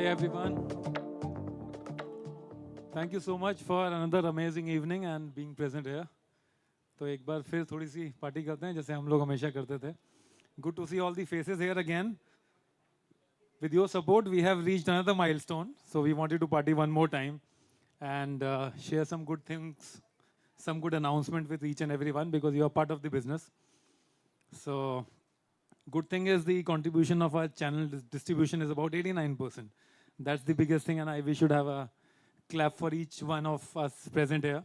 everyone. Thank you so much for another amazing evening and being present here. तो एक बार फिर थोड़ी सी party करते हैं जैसे हम लोग हमेशा करते थे. Good to see all the faces here again. With your support, we have reached another milestone. So we wanted to party one more time and share some good things, some good announcement with each and everyone because you are part of the business. So good thing is the contribution of our channel distribution is about 89%. That's the biggest thing, and we should have a clap for each one of us present here.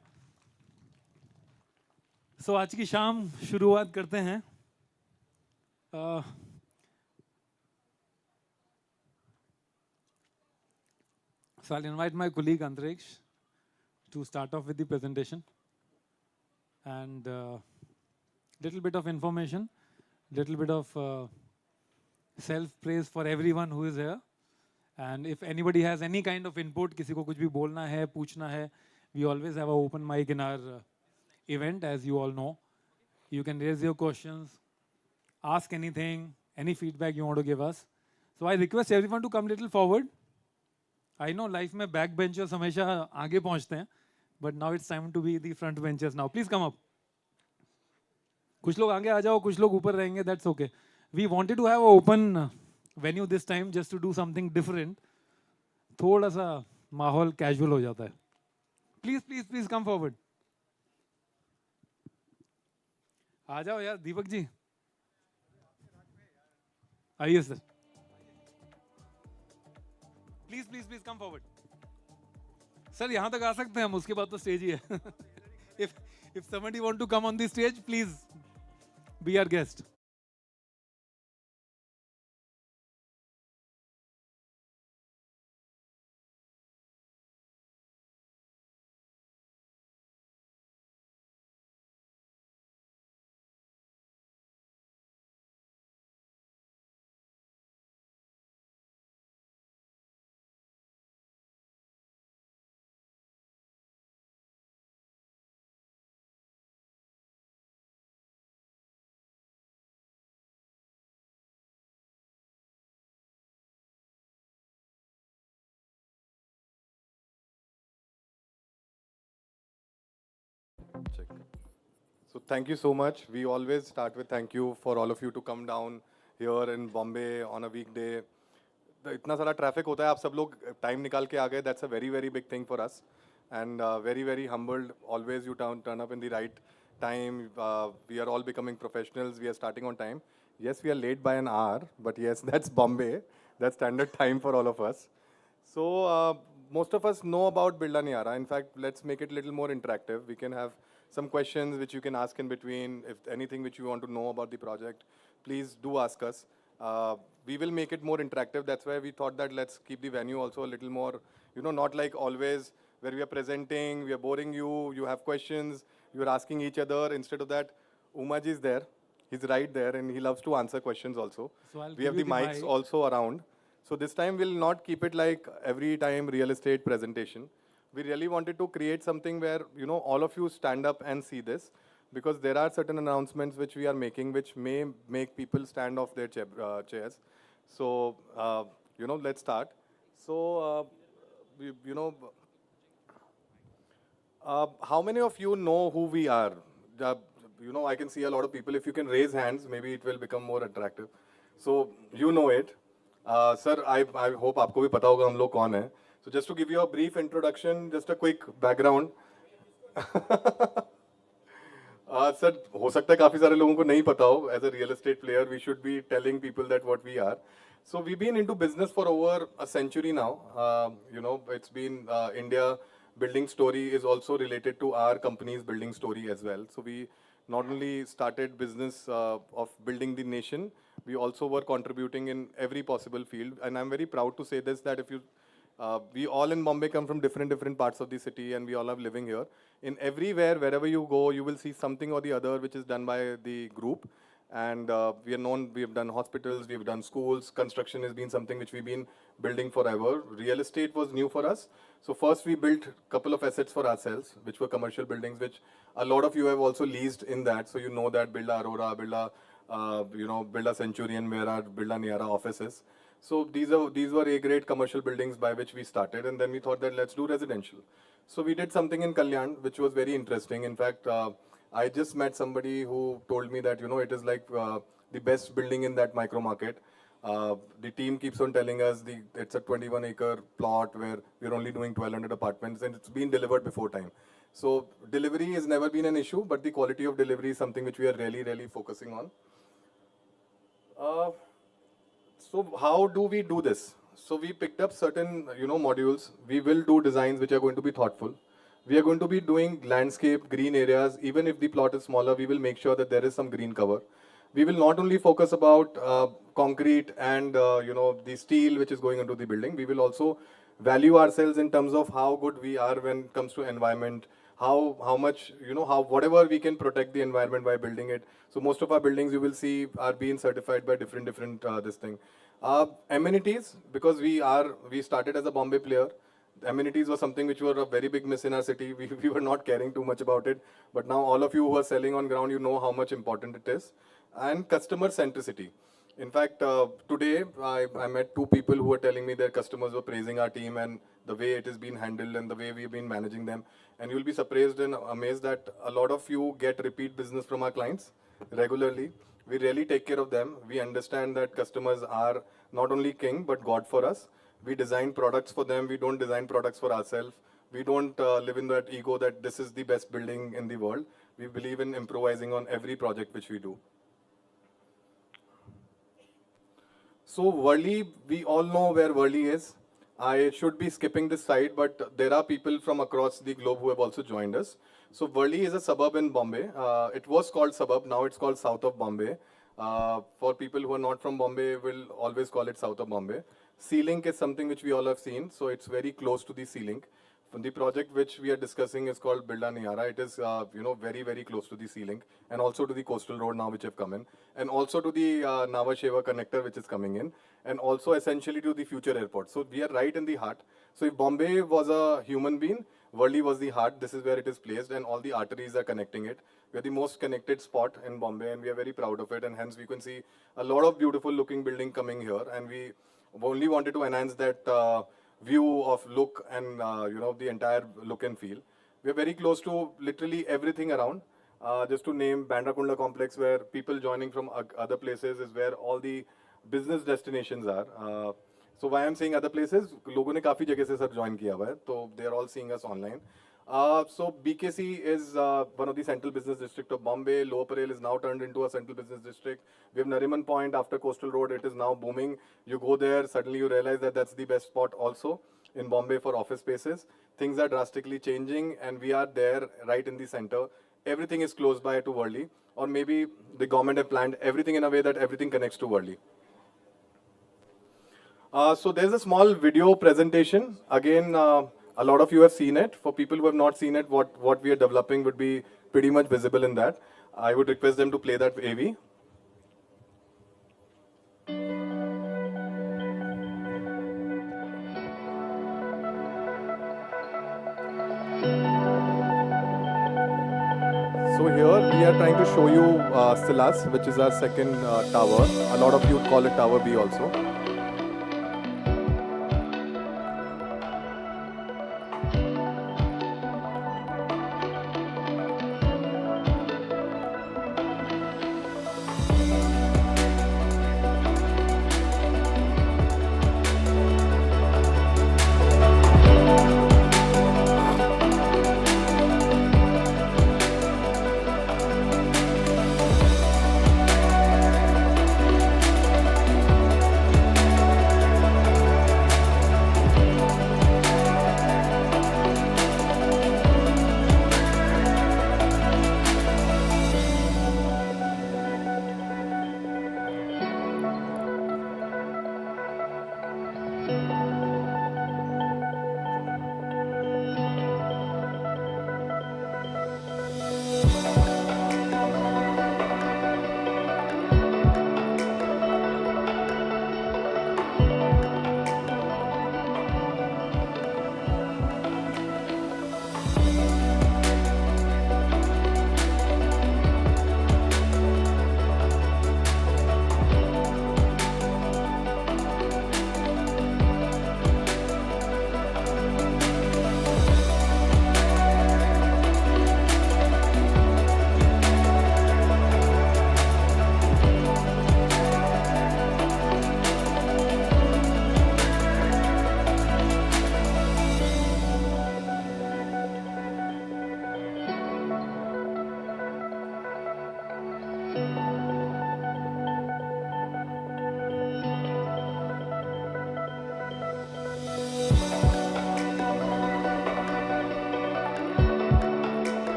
So आज की शाम शुरुआत करते हैं. So I'll invite my colleague Antariksh to start off with the presentation and little bit of information, little bit of self-praise for everyone who is here. And if anybody has any kind of input, किसी को कुछ भी बोलना है, पूछना है, we always have an open mic in our event, as you all know. You can raise your questions, ask anything, any feedback you want to give us. So I request everyone to come little forward. I know life में backbenchers हमेशा आगे पहुंचते हैं, but now it's time to be the front benchers now. Please come up. कुछ लोग आगे आ जाओ, कुछ लोग ऊपर रहेंगे. That's okay. We wanted to have an open venue this time just to do something different. थोड़ा सा माहौल casual हो जाता है. Please come forward. आ जाओ यार दीपक जी. आइए sir. Please come forward. Sir यहाँ तक आ सकते हैं हम, उसके बाद तो स्टेज ही है. If somebody want to come on the stage, please be our guest. Check. So thank you so much. We always start with thank you for all of you to come down here in Bombay on a weekday. इतना सारा traffic होता है, आप सब लोग time निकाल के आ गए. That's a very big thing for us, and very humbled. Always you turn up in the right time. We are all becoming professionals. We are starting on time. Yes, we are late by an hour, but yes, that's Bombay. That's standard time for all of us. So most of us know about Birla Niyaara. In fact, let's make it a little more interactive. We can have some questions which you can ask in between. If anything which you want to know about the project, please do ask us. We will make it more interactive. That's why we thought that let's keep the venue also a little more, not like always where we are presenting, we are boring you, you have questions, you are asking each other. Instead of that, Umaji is there. He's right there and he loves to answer questions also. So We have the mics also around. So this time we'll not keep it like every time real estate presentation. We really wanted to create something where, all of you stand up and see this, because there are certain announcements which we are making which may make people stand off their chairs. So, let's start. So, how many of you know who we are? I can see a lot of people. If you can raise hands, maybe it will become more attractive. So, you know it. Sir, I hope आपको भी पता होगा हम लोग कौन हैं. So just to give you a brief introduction, just a quick background. Sir, हो सकता है काफी सारे लोगों को नहीं पता हो. As a real estate player, we should be telling people that what we are. So we've been into business for over a century now. It's been India building story is also related to our company's building story as well. So we not only started business of building the nation, we also were contributing in every possible field. And I'm very proud to say this, that if you, we all in Bombay come from different parts of the city and we all are living here. In everywhere, wherever you go, you will see something or the other which is done by the group. And we are known, we have done hospitals, we have done schools, construction has been something which we've been building forever. Real estate was new for us. So first we built a couple of assets for ourselves, which were commercial buildings, which a lot of you have also leased in that. So you know that Birla Aurora, Birla, Birla Centurion, where our Birla Niyaara office is. So these were A grade commercial buildings by which we started, and then we thought that let's do residential. So we did something in Kalyan, which was very interesting. In fact, I just met somebody who told me that it is like the best building in that micro market. The team keeps on telling us it's a 21-acre plot where we're only doing 1,200 apartments, and it's been delivered before time. So delivery has never been an issue, but the quality of delivery is something which we are really, really focusing on. So how do we do this? So we picked up certain, modules. We will do designs which are going to be thoughtful. We are going to be doing landscape, green areas. Even if the plot is smaller, we will make sure that there is some green cover. We will not only focus about concrete and the steel which is going into the building. We will also value ourselves in terms of how good we are when it comes to environment, how much, whatever we can protect the environment by building it. So most of our buildings you will see are being certified by different this thing. Amenities, because we started as a Bombay player. Amenities was something which were a very big miss in our city. We were not caring too much about it. But now all of you who are selling on ground, you know how much important it is. And customer centricity. In fact, today I met two people who were telling me their customers were praising our team and the way it is being handled and the way we've been managing them. And you'll be surprised and amazed that a lot of you get repeat business from our clients regularly. We really take care of them. We understand that customers are not only king, but God for us. We design products for them. We don't design products for ourselves. We don't live in that ego that this is the best building in the world. We believe in improvising on every project which we do. So Worli, we all know where Worli is. I should be skipping this slide, but there are people from across the globe who have also joined us. So Worli is a suburb in Bombay. It was called suburb, now it's called south of Bombay. For people who are not from Bombay, we'll always call it south of Bombay. Sea Link is something which we all have seen, so it's very close to the Sea Link. The project which we are discussing is called Birla Niyaara. It is, very, very close to the Sea Link and also to the coastal road now which have come in, and also to the Nhava Sheva connector which is coming in, and also essentially to the future airport. So we are right in the heart. So if Bombay was a human being, Worli was the heart. This is where it is placed, and all the arteries are connecting it. We are the most connected spot in Bombay, and we are very proud of it. And hence we can see a lot of beautiful looking building coming here, and we only wanted to enhance that view of look and the entire look and feel. We are very close to literally everything around. Just to name Bandra complex, where people joining from other places is where all the business destinations are. So why I'm saying other places, लोगों ने काफी जगह से sir join किया हुआ है, तो they are all seeing us online. So BKC is one of the central business district of Bombay. Lower Parel is now turned into a central business district. We have Nariman Point after Coastal Road. It is now booming. You go there, suddenly you realize that that's the best spot also in Bombay for office spaces. Things are drastically changing, and we are there right in the center. Everything is close by to Worli, or maybe the government have planned everything in a way that everything connects to Worli. So there's a small video presentation. Again, a lot of you have seen it. For people who have not seen it, what we are developing would be pretty much visible in that. I would request them to play that AV. So here we are trying to show you Silas, which is our second tower. A lot of you would call it Tower B also.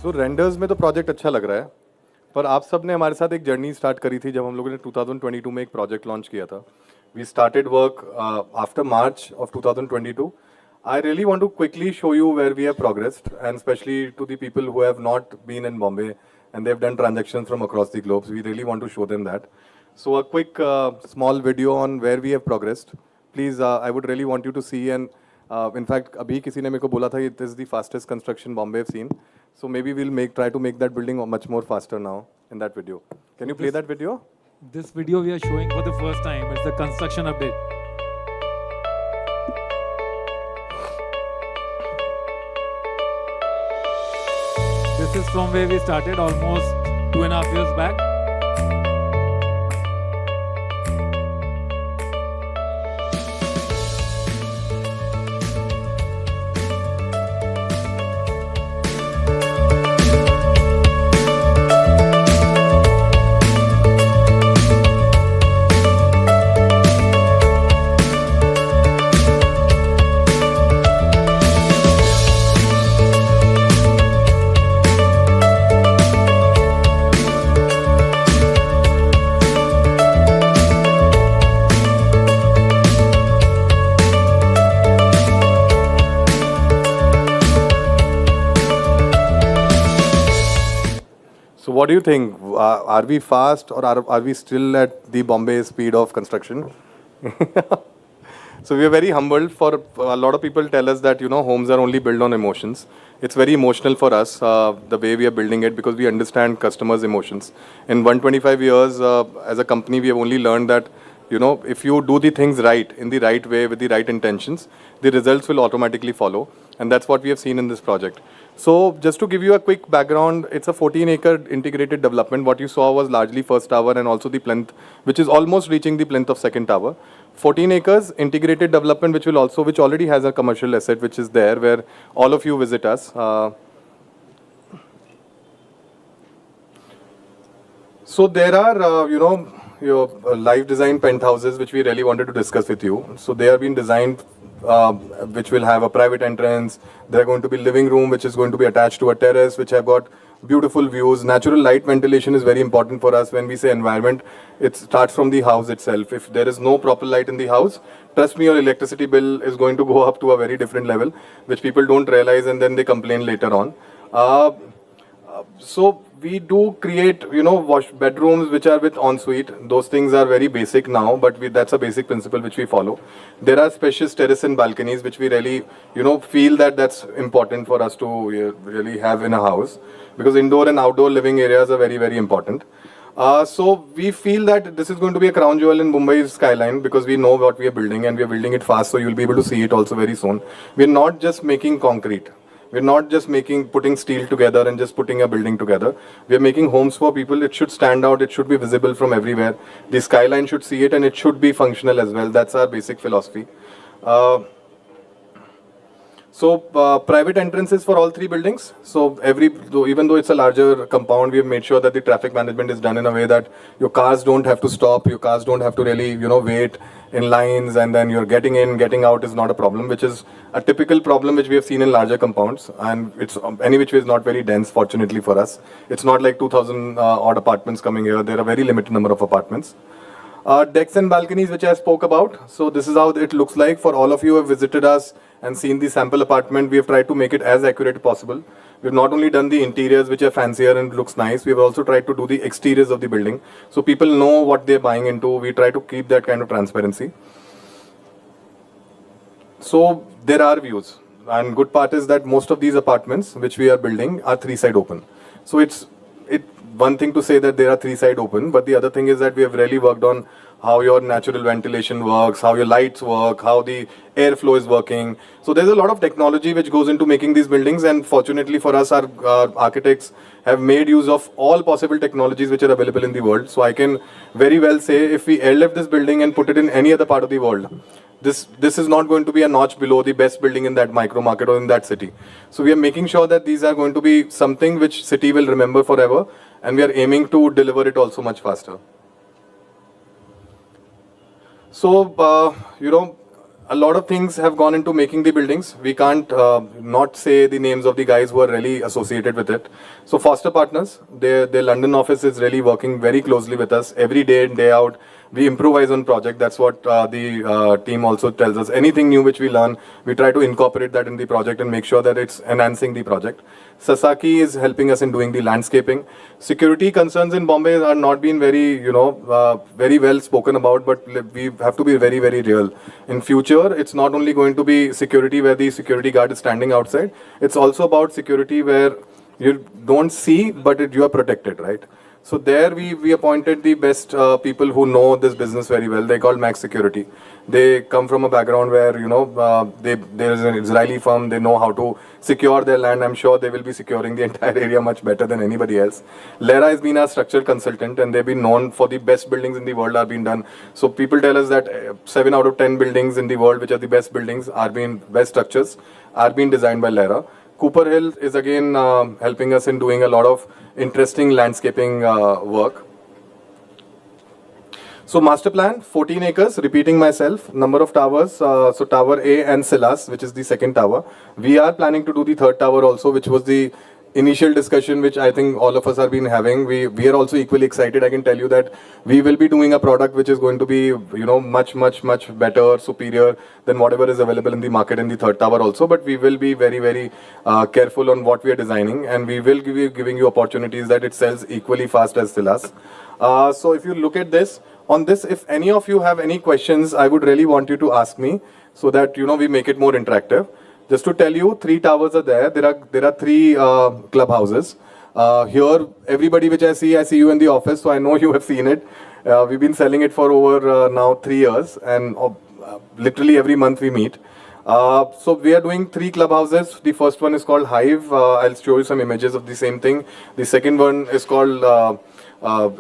So renders में तो project अच्छा लग रहा है, पर आप सब ने हमारे साथ एक जर्नी स्टार्ट करी थी जब हम लोगों ने 2022 में एक प्रोजेक्ट लॉन्च किया था. We started work after March of 2022. I really want to quickly show you where we have progressed, and especially to the people who have not been in Bombay and they've done transactions from across the globe. We really want to show them that. So a quick small video on where we have progressed. Please, I would really want you to see. And in fact, abhi kisi ne meko bola tha it is the fastest construction Bombay have seen. So maybe we'll try to make that building much more faster now in that video. Can you play that video? This video we are showing for the first time. It's the construction update. This is from where we started almost 2.5 years back. So what do you think? Are we fast or are we still at the Bombay speed of construction? So we are very humbled. For a lot of people tell us that homes are only built on emotions. It's very emotional for us the way we are building it, because we understand customers' emotions. In 125 years as a company, we have only learned that if you do the things right, in the right way, with the right intentions, the results will automatically follow. And that's what we have seen in this project. So just to give you a quick background, it's a 14-acre integrated development. What you saw was largely first tower and also the plinth, which is almost reaching the plinth of second tower. 14 acres integrated development, which already has a commercial asset, which is there where all of you visit us. So there are, your LifeDesigned penthouses, which we really wanted to discuss with you. So they have been designed, which will have a private entrance. There are going to be living room, which is going to be attached to a terrace, which have got beautiful views. Natural light ventilation is very important for us. When we say environment, it starts from the house itself. If there is no proper light in the house, trust me, your electricity bill is going to go up to a very different level, which people don't realize and then they complain later on. So we do create, wash bedrooms which are with ensuite. Those things are very basic now, but that's a basic principle which we follow. There are spacious terrace and balconies which we really, feel that that's important for us to really have in a house, because indoor and outdoor living areas are very, very important. So we feel that this is going to be a crown jewel in Mumbai's skyline, because we know what we are building and we are building it fast, so you'll be able to see it also very soon. We're not just making concrete. We're not just putting steel together and just putting a building together. We're making homes for people. It should stand out. It should be visible from everywhere. The skyline should see it, and it should be functional as well. That's our basic philosophy. So private entrances for all three buildings. So even though it's a larger compound, we have made sure that the traffic management is done in a way that your cars don't have to stop, your cars don't have to really, wait in lines, and then you're getting in, getting out is not a problem, which is a typical problem which we have seen in larger compounds. And it's any which way is not very dense, fortunately for us. It's not like 2,000 odd apartments coming here. There are a very limited number of apartments. Decks and balconies, which I spoke about. So this is how it looks like. For all of you who have visited us and seen the sample apartment, we have tried to make it as accurate as possible. We've not only done the interiors, which are fancier and looks nice, we've also tried to do the exteriors of the building, so people know what they're buying into. We try to keep that kind of transparency. So there are views, and good part is that most of these apartments which we are building are three-side open. So it's one thing to say that they are three-side open, but the other thing is that we have really worked on how your natural ventilation works, how your lights work, how the airflow is working. So there's a lot of technology which goes into making these buildings, and fortunately for us, our architects have made use of all possible technologies which are available in the world. So I can very well say, if we airlift this building and put it in any other part of the world, this is not going to be a notch below the best building in that micro market or in that city. So we are making sure that these are going to be something which city will remember forever, and we are aiming to deliver it also much faster. So, a lot of things have gone into making the buildings. We can't not say the names of the guys who are really associated with it. So Foster Partners, their London office is really working very closely with us every day in, day out. We improvise on project. That's what the team also tells us. Anything new which we learn, we try to incorporate that in the project and make sure that it's enhancing the project. Sasaki is helping us in doing the landscaping. Security concerns in Bombay are not been very, very well spoken about, but we have to be very, very real. In future, it's not only going to be security where the security guard is standing outside. It's also about security where you don't see, but you are protected, right? So there we appointed the best people who know this business very well. They called Max Security. They come from a background where, there's an Israeli firm. They know how to secure their land. I'm sure they will be securing the entire area much better than anybody else. Lera has been our structural consultant, and they've been known for the best buildings in the world are being done. So people tell us that 7 out of 10 buildings in the world, which are the best buildings, best structures, are being designed by Lera. Cooper Hill is again helping us in doing a lot of interesting landscaping work. So master plan, 14 acres, repeating myself, number of towers, so tower A and Silas, which is the second tower. We are planning to do the third tower also, which was the initial discussion which I think all of us have been having. We are also equally excited. I can tell you that we will be doing a product which is going to be, much better, superior than whatever is available in the market in the third tower also. But we will be very, very careful on what we are designing, and we will giving you opportunities that it sells equally fast as Silas. So if you look at this, on this, if any of you have any questions, I would really want you to ask me so that, we make it more interactive. Just to tell you, 3 towers are there. There are 3 clubhouses. Here, everybody which I see you in the office, so I know you have seen it. We've been selling it for over now 3 years, and literally every month we meet. So we are doing 3 clubhouses. The first one is called Hive. I'll show you some images of the same thing. The second one is called,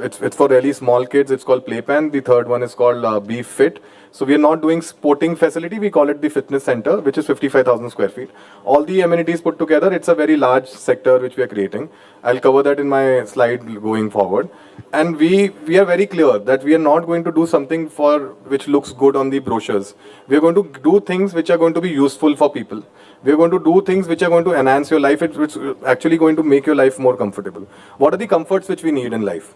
it's for really small kids. It's called Playpen. The third one is called Be Fit. So we are not doing sporting facility. We call it the fitness center, which is 55,000 square feet. All the amenities put together, it's a very large sector which we are creating. I'll cover that in my slide going forward. And we are very clear that we are not going to do something which looks good on the brochures. We are going to do things which are going to be useful for people. We are going to do things which are going to enhance your life. It's actually going to make your life more comfortable. What are the comforts which we need in life?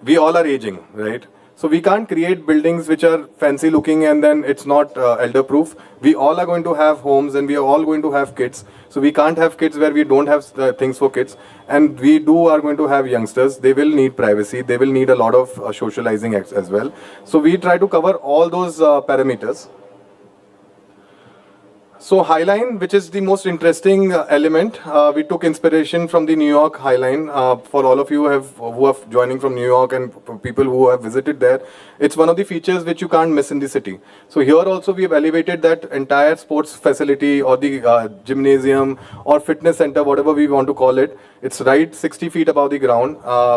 We all are aging, right? So we can't create buildings which are fancy looking and then it's not elder proof. We all are going to have homes and we are all going to have kids. So we can't have kids where we don't have things for kids. And we are going to have youngsters. They will need privacy. They will need a lot of socializing as well. So we try to cover all those parameters. So Highline, which is the most interesting element, we took inspiration from the New York Highline. For all of you who are joining from New York and people who have visited there, it's one of the features which you can't miss in the city. So here also we have elevated that entire sports facility or the gymnasium or fitness center, whatever we want to call it. It's right 60 feet above the ground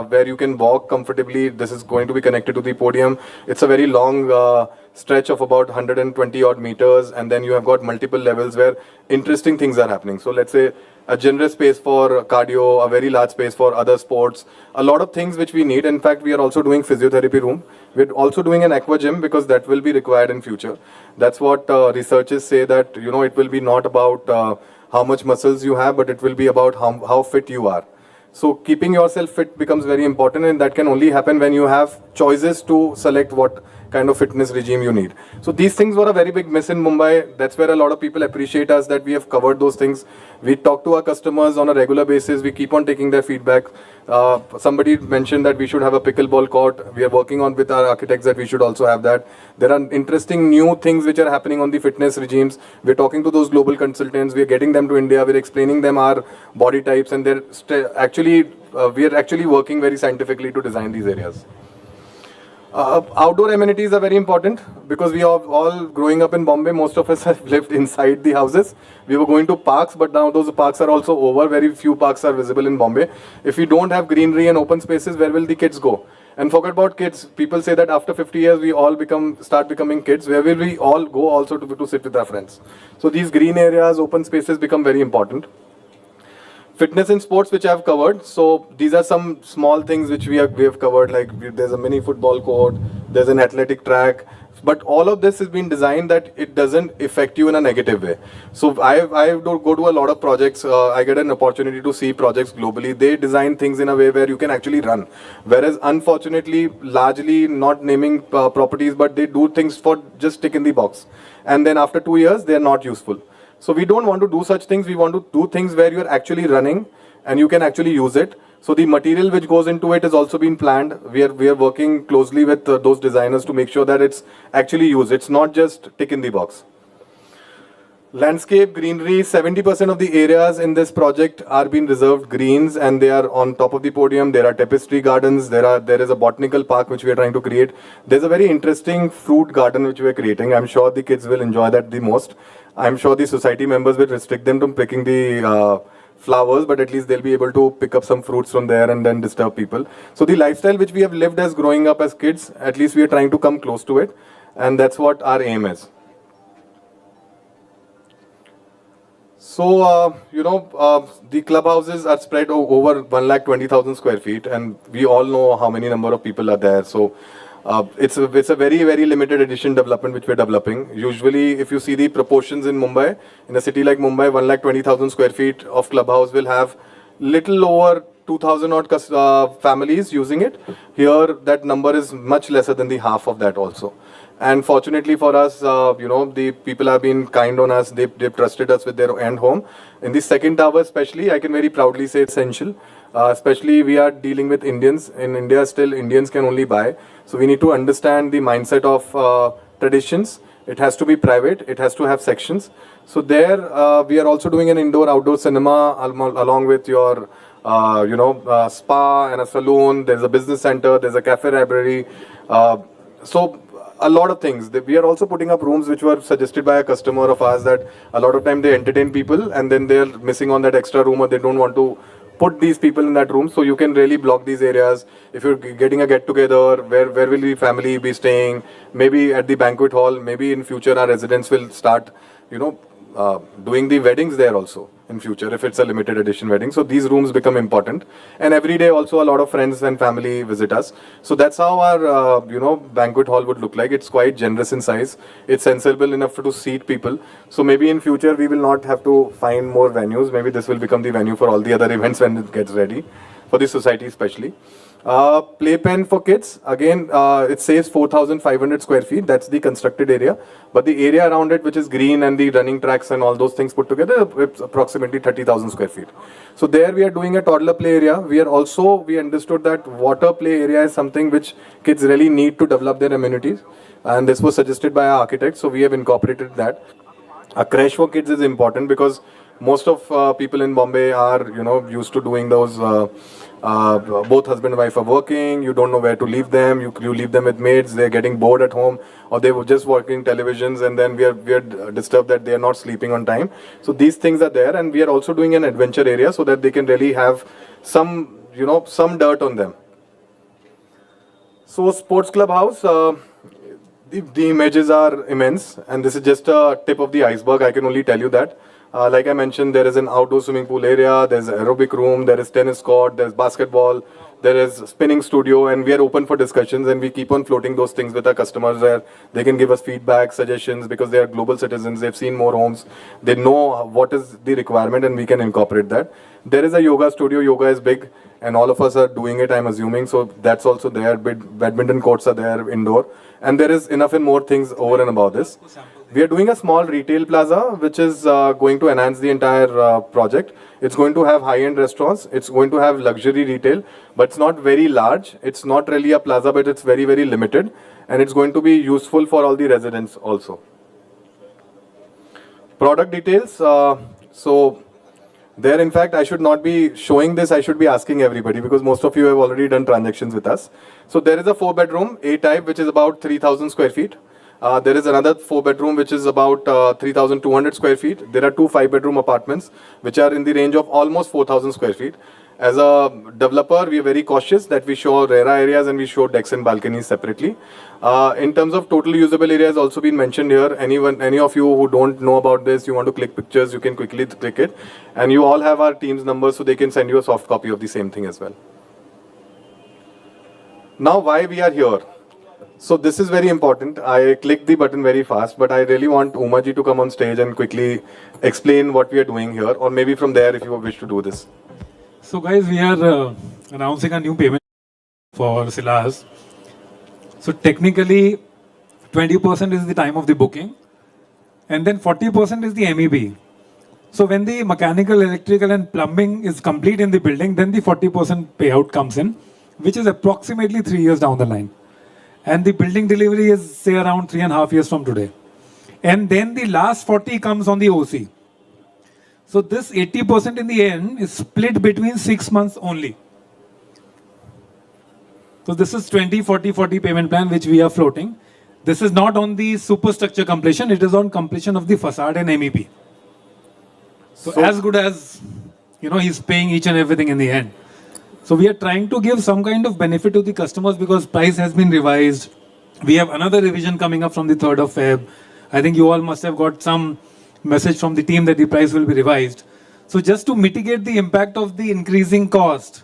where you can walk comfortably. This is going to be connected to the podium. It's a very long stretch of about 120 odd meters, and then you have got multiple levels where interesting things are happening. So let's say a generous space for cardio, a very large space for other sports, a lot of things which we need. In fact, we are also doing physiotherapy room. We're also doing an aqua gym because that will be required in future. That's what researchers say, that it will be not about how much muscles you have, but it will be about how fit you are. So keeping yourself fit becomes very important, and that can only happen when you have choices to select what kind of fitness regime you need. So these things were a very big miss in Mumbai. That's where a lot of people appreciate us, that we have covered those things. We talk to our customers on a regular basis. We keep on taking their feedback. Somebody mentioned that we should have a pickleball court. We are working on with our architects that we should also have that. There are interesting new things which are happening on the fitness regimes. We're talking to those global consultants. We're getting them to India. We're explaining them our body types, and they're we are actually working very scientifically to design these areas. Outdoor amenities are very important because we are all growing up in Bombay. Most of us have lived inside the houses. We were going to parks, but now those parks are also over. Very few parks are visible in Bombay. If we don't have greenery and open spaces, where will the kids go? And forget about kids. People say that after 50 years, we all start becoming kids. Where will we all go also to sit with our friends? So these green areas, open spaces become very important. Fitness and sports, which I have covered. So these are some small things which we have covered. Like there's a mini football court, there's an athletic track, But all of this has been designed that it doesn't affect you in a negative way. So I do go to a lot of projects. I get an opportunity to see projects globally. They design things in a way where you can actually run. Whereas unfortunately, largely not naming properties, but they do things for just tick in the box. And then after 2 years, they are not useful. So we don't want to do such things. We want to do things where you're actually running and you can actually use it. So the material which goes into it has also been planned. We are working closely with those designers to make sure that it's actually used. It's not just tick in the box. Landscape, greenery, 70% of the areas in this project are being reserved greens and they are on top of the podium. There are tapestry gardens. There is a botanical park which we are trying to create. There's a very interesting fruit garden which we are creating. I'm sure the kids will enjoy that the most. I'm sure the society members will restrict them from picking the flowers, but at least they'll be able to pick up some fruits from there and then disturb people. So the lifestyle which we have lived as growing up as kids, at least we are trying to come close to it. And that's what our aim is. So, the clubhouses are spread over 1,20,000 square feet, and we all know how many number of people are there. So, it's a very, very limited edition development which we're developing. Usually, if you see the proportions in Mumbai, in a city like Mumbai, 1,20,000 square feet of clubhouse will have little over 2,000 odd families using it. Here, that number is much lesser than the half of that also. And fortunately for us, the people have been kind on us. They've trusted us with their end home. In the second tower especially, I can very proudly say it's essential. Especially we are dealing with Indians. In India still, Indians can only buy. So we need to understand the mindset of traditions. It has to be private. It has to have sections. So there, we are also doing an indoor-outdoor cinema along with your spa and a saloon. There's a business center. There's a cafe library. So a lot of things. We are also putting up rooms which were suggested by a customer of ours that a lot of time they entertain people and then they're missing on that extra room or they don't want to put these people in that room. So you can really block these areas. If you're getting a get together, where will the family be staying? Maybe at the banquet hall. Maybe in future our residents will start, doing the weddings there also in future if it's a limited edition wedding. So these rooms become important. And every day also a lot of friends and family visit us. So that's how our, banquet hall would look like. It's quite generous in size. It's sensible enough to seat people. So maybe in future we will not have to find more venues. Maybe this will become the venue for all the other events when it gets ready, for the society especially. Playpen for kids, again, it says 4,500 square feet. That's the constructed area. But the area around it, which is green and the running tracks and all those things put together, it's approximately 30,000 square feet. So there we are doing a toddler play area. We understood that water play area is something which kids really need to develop their immunities. And this was suggested by our architect. So we have incorporated that. A crash for kids is important because most of people in Bombay are, used to doing those. Both husband and wife are working. You don't know where to leave them. You leave them with maids. They're getting bored at home, or they were just watching televisions, and then we are disturbed that they are not sleeping on time. So these things are there, and we are also doing an adventure area so that they can really have some dirt on them. So sports clubhouse. The images are immense, and this is just a tip of the iceberg. I can only tell you that. Like I mentioned, there is an outdoor swimming pool area, there's an aerobic room, there is tennis court, there's basketball, there is spinning studio, and we are open for discussions, and we keep on floating those things with our customers where they can give us feedback, suggestions, because they are global citizens, they've seen more homes, they know what is the requirement, and we can incorporate that. There is a yoga studio. Yoga is big, and all of us are doing it, I'm assuming, so that's also there. Badminton courts are there, indoor, and there is enough and more things over and above this. We are doing a small retail plaza, which is going to enhance the entire project. It's going to have high-end restaurants. It's going to have luxury retail, but it's not very large. It's not really a plaza, but it's very, very limited. And it's going to be useful for all the residents also. Product details. So there, in fact, I should not be showing this. I should be asking everybody because most of you have already done transactions with us. So there is a 4-bedroom A-type, which is about 3,000 square feet. There is another 4-bedroom which is about 3,200 square feet. There are 2 5-bedroom apartments which are in the range of almost 4,000 square feet. As a developer, we are very cautious that we show RERA areas and we show decks and balconies separately. In terms of total usable areas also been mentioned here. Any of you who don't know about this, you want to click pictures, you can quickly click it. And you all have our team's numbers so they can send you a soft copy of the same thing as well. Now, why we are here? So this is very important. I clicked the button very fast, but I really want Umaji to come on stage and quickly explain what we are doing here, or maybe from there if you wish to do this. So guys, we are announcing a new payment for Silas. So technically, 20% is the time of the booking, and then 40% is the MEP. So when the mechanical, electrical, and plumbing is complete in the building, then the 40% payout comes in, which is approximately 3 years down the line. And the building delivery is say around 3.5 years from today. And then the last 40 comes on the OC. So this 80% in the end is split between 6 months only. So this is 20, 40, 40 payment plan which we are floating. This is not on the superstructure completion, it is on completion of the facade and MEP. So as good as, he's paying each and everything in the end. So we are trying to give some kind of benefit to the customers because price has been revised. We have another revision coming up from the 3rd of Feb. I think you all must have got some message from the team that the price will be revised. So just to mitigate the impact of the increasing cost,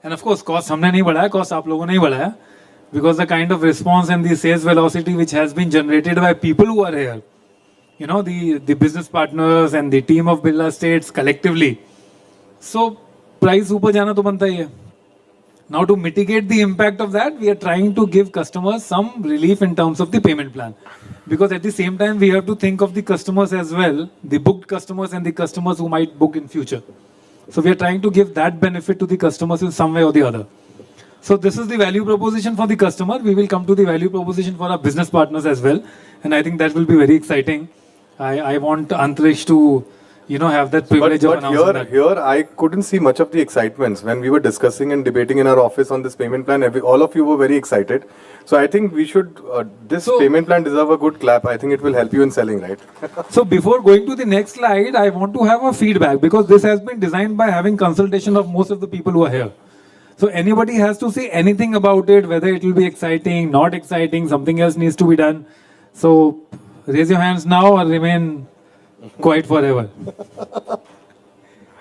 and of course cost हमने नहीं बढ़ाया, cost आप लोगों ने ही बढ़ाया, because the kind of response and the sales velocity which has been generated by people who are here, the business partners and the team of Birla States collectively. So price ऊपर जाना तो बनता ही है. Now to mitigate the impact of that, we are trying to give customers some relief in terms of the payment plan. Because at the same time, we have to think of the customers as well, the booked customers and the customers who might book in future. So we are trying to give that benefit to the customers in some way or the other. So this is the value proposition for the customer. We will come to the value proposition for our business partners as well. And I think that will be very exciting. I want Antrish to have that privilege of announcing that. Here, I couldn't see much of the excitement when we were discussing and debating in our office on this payment plan. All of you were very excited. So I think we should, this payment plan deserve a good clap. I think it will help you in selling, right? So before going to the next slide, I want to have a feedback because this has been designed by having consultation of most of the people who are here. So anybody has to say anything about it, whether it will be exciting, not exciting, something else needs to be done. So raise your hands now or remain quiet forever.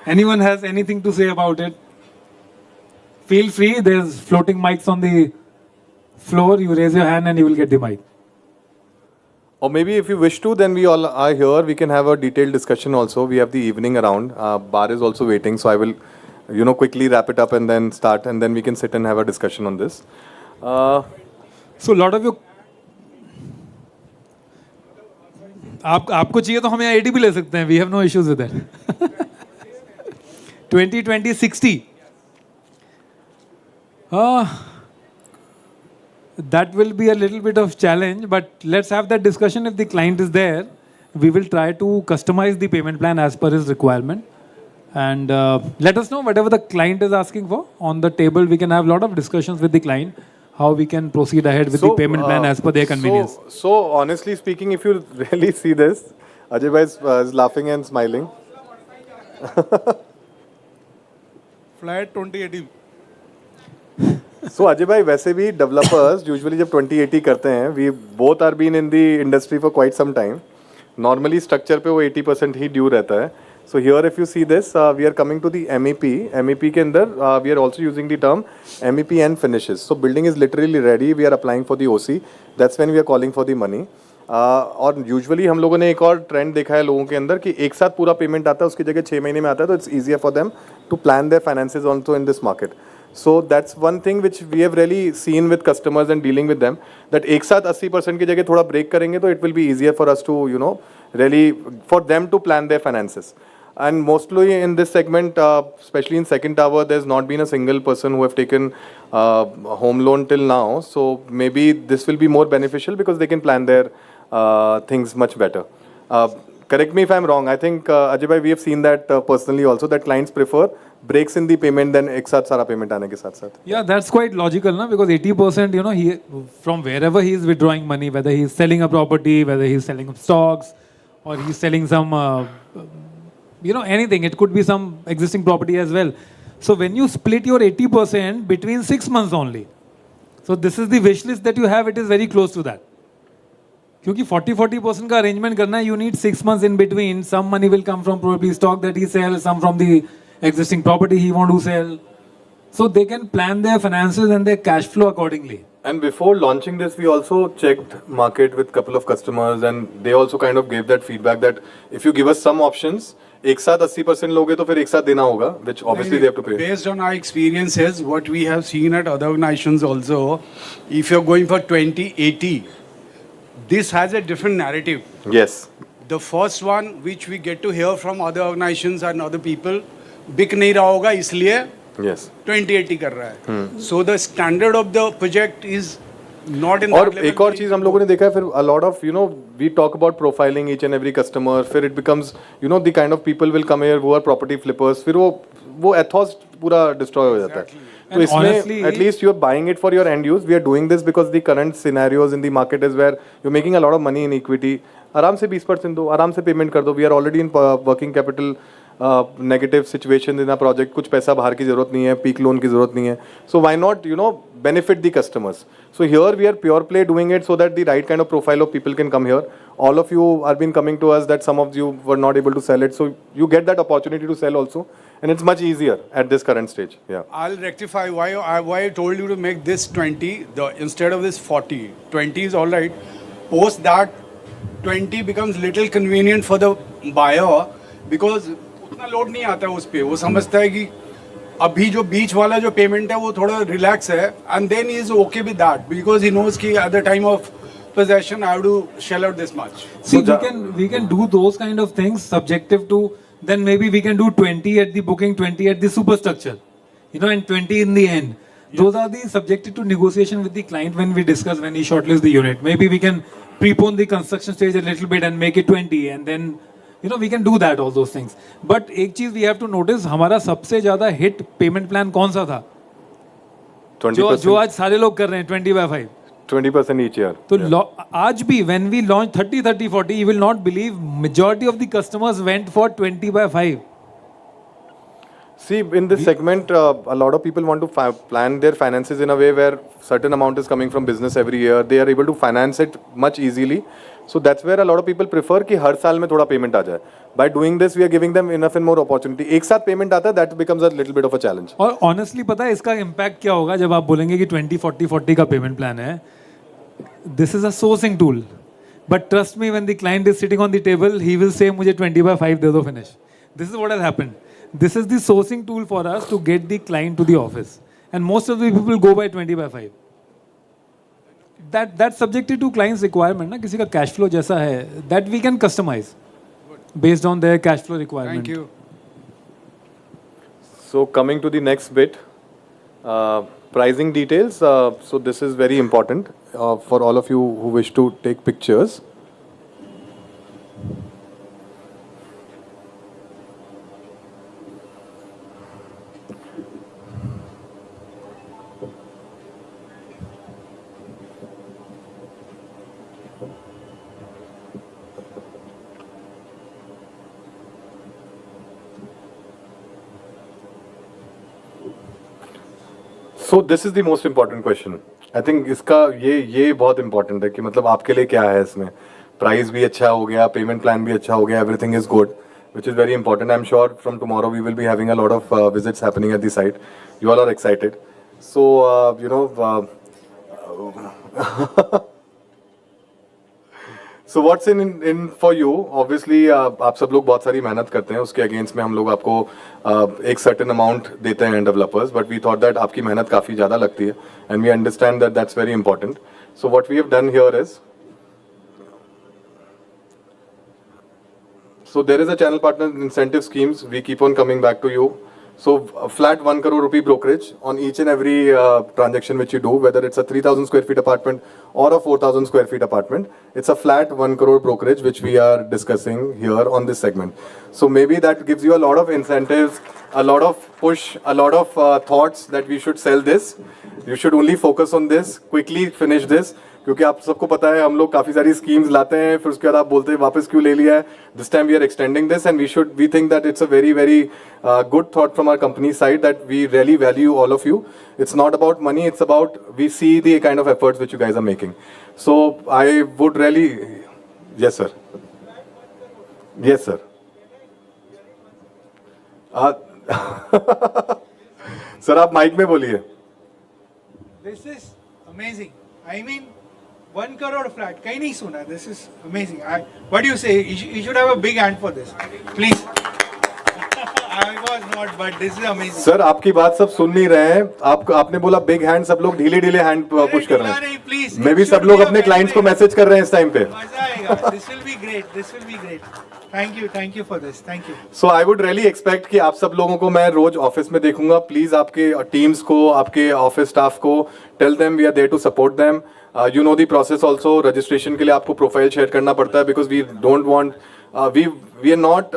Anyone has anything to say about it? Feel free. There's floating mics on the floor. You raise your hand and you will get the mic. Or maybe if you wish to, then we all are here. We can have a detailed discussion also. We have the evening around. Bar is also waiting. So I will, quickly wrap it up and then start. And then we can sit and have a discussion on this. So a lot of you... आपको चाहिए तो हम यहाँ 80 भी ले सकते हैं. We have no issues with that. 2020-60. That will be a little bit of challenge, but let's have that discussion. If the client is there, we will try to customize the payment plan as per his requirement. And let us know whatever the client is asking for. On the table, we can have a lot of discussions with the client, how we can proceed ahead with the payment plan as per their convenience. So honestly speaking, if you really see this, Ajay bhai is laughing and smiling. Flat 2080. So Ajay bhai, वैसे भी developers usually जब 2080 करते हैं, we both are been in the industry for quite some time. Normally structure पे वो 80% ही due रहता है. So here if you see this, we are coming to the MEP. MEP के अंदर we are also using the term MEP and finishes. So building is literally ready. We are applying for the OC. That's when we are calling for the money. और usually हम लोगों ने एक और trend देखा है लोगों के अंदर कि एक साथ पूरा पेमेंट आता है, उसकी जगह 6 महीने में आता है, तो it's easier for them to plan their finances also in this market. So that's one thing which we have really seen with customers and dealing with them, that एक साथ 80% की जगह थोड़ा ब्रेक करेंगे तो it will be easier for us to really for them to plan their finances. And mostly in this segment, especially in second tower, there's not been a single person who have taken home loan till now. So maybe this will be more beneficial because they can plan their things much better. Correct me if I'm wrong. I think Ajay bhai, we have seen that personally also, that clients prefer breaks in the payment than ek saath sara payment aane ke saath saath. Yeah, that's quite logical, na? Because 80%, he from wherever he is withdrawing money, whether he is selling a property, whether he is selling stocks, or he is selling some, anything. It could be some existing property as well. So when you split your 80% between 6 months only, so this is the wish list that you have, it is very close to that. क्योंकि 40% का arrangement करना है, you need 6 months in between. Some money will come from probably stock that he sells, some from the existing property he want to sell. So they can plan their finances and their cash flow accordingly. And before launching this, we also checked market with couple of customers, and they also kind of gave that feedback that if you give us some options, एक साथ 80% लोगे तो फिर एक साथ देना होगा, which obviously they have to pay. Based on our experiences, what we have seen at other organizations also, if you're going for 20-80, this has a different narrative. Yes. The first one, which we get to hear from other organizations and other people, बिक नहीं रहा होगा इसलिए Yes. 20-80 कर रहा है. So the standard of the project is not in that और level. एक और चीज हम लोगों ने देखा है फिर a lot of we talk about profiling each and every customer, फिर it becomes the kind of people will come here who are property flippers, फिर वो ethos पूरा destroy हो जाता है. तो And इसमें honestly, at least you are buying it for your end use. We are doing this because the current scenarios in the market is where you're making a lot of money in equity. आराम से 20% दो, आराम से payment कर दो. We are already in working capital negative situation in a project. कुछ पैसा बाहर की जरूरत नहीं है, peak loan की जरूरत नहीं है. So why not benefit the customers? So here we are pure play doing it so that the right kind of profile of people can come here. All of you have been coming to us that some of you were not able to sell it, so you get that opportunity to sell also, and it's much easier at this current stage. Yeah. I'll rectify why I told you to make this 20 instead of this 40. 20 is all right. Post that 20 becomes little convenient for the buyer because उतना load नहीं आता है उस पे. वो समझता है कि अभी जो बीच वाला जो पेमेंट है वो थोड़ा रिलैक्स है, and then he is okay with that because he knows कि at the time of possession I have to shell out this much. See, we can do those kind of things subjective to, then maybe we can do 20 at the booking, 20 at the superstructure, and 20 in the end. Those are the subjected to negotiation with the client when we discuss, when he shortlist the unit. Maybe we can prepone the construction stage a little bit and make it 20, and then we can do that, all those things. But एक चीज we have to notice, हमारा सबसे ज्यादा hit payment plan कौन सा था? 20%. जो आज सारे लोग कर रहे हैं 20/5. 20% each year. तो आज भी when we launch 30, 30, 40, you will not believe majority of the customers went for 20/5. See, in this segment, a lot of people want to plan their finances in a way where certain amount is coming from business every year. They are able to finance it much easily. So that's where a lot of people prefer कि हर साल में थोड़ा payment आ जाए. By doing this, we are giving them enough and more opportunity. एक साथ payment आता है, that becomes a little bit of a challenge. और honestly पता है इसका impact क्या होगा जब आप बोलेंगे कि 20, 40, 40 का payment plan है. This is a sourcing tool. But trust me, when the client is sitting on the table, he will say मुझे 20/5 दे दो, finish. This is what has happened. This is the sourcing tool for us to get the client to the office. And most of the people go by 20/5. That's subjected to client's requirement. ना किसी का cash flow जैसा है, that we can customize based on their cash flow requirement. Thank you. So coming to the next bit, pricing details. So this is very important for all of you who wish to take pictures. So this is the most important question. I think इसका ये बहुत important है कि मतलब आपके लिए क्या है इसमें. Price भी अच्छा हो गया, payment plan भी अच्छा हो गया, everything is good, which is very important. I'm sure from tomorrow we will be having a lot of visits happening at the site. You all are excited. So So what's in for you? Obviously आप सब लोग बहुत सारी मेहनत करते हैं, उसके against में हम लोग आपको एक certain amount देते हैं developers, but we thought that आपकी मेहनत काफ़ी ज़्यादा लगती है, and we understand that that's very important. So what we have done here is, so there is a channel partner incentive schemes. We keep on coming back to you. So a flat 1 crore rupee brokerage on each and every transaction which you do, whether it's a 3,000 square feet apartment or a 4,000 square feet apartment, it's a flat 1 crore brokerage which we are discussing here on this segment. So maybe that gives you a lot of incentives, a lot of push, a lot of thoughts that we should sell this. You should only focus on this, quickly finish this. क्योंकि आप सबको पता है हम लोग काफ़ी सारी schemes लाते हैं, फिर उसके बाद आप बोलते हैं वापस क्यों ले लिया है. This time we are extending this and we think that it's a very very good thought from our company side that we really value all of you. It's not about money, it's about we see the kind of efforts which you guys are making. So I would really, yes sir, yes sir. Sir आप mic में बोलिए. This is amazing. I mean, 1 crore flat. Kahin nahi suna. This is amazing. What do you say? You should have a big hand for this, please. I was not, but this is amazing. Sir आपकी बात सब सुन नहीं रहे हैं. आपने बोला big hand, सब लोग ढीले ढीले हैंड पुश कर रहे हैं. Please. मे भी सब लोग अपने क्लाइंट्स को मैसेज कर रहे हैं इस टाइम पे. मजा आएगा. This will be great. This will be great. Thank you for this. Thank you. So I would really expect कि आप सब लोगों को मैं रोज ऑफिस में देखूंगा. प्लीज आपके टीम्स को, आपके ऑफिस स्टाफ को tell them we are there to support them. You know the process also. Registration के लिए आपको प्रोफाइल शेयर करना पड़ता है because we don't want we are not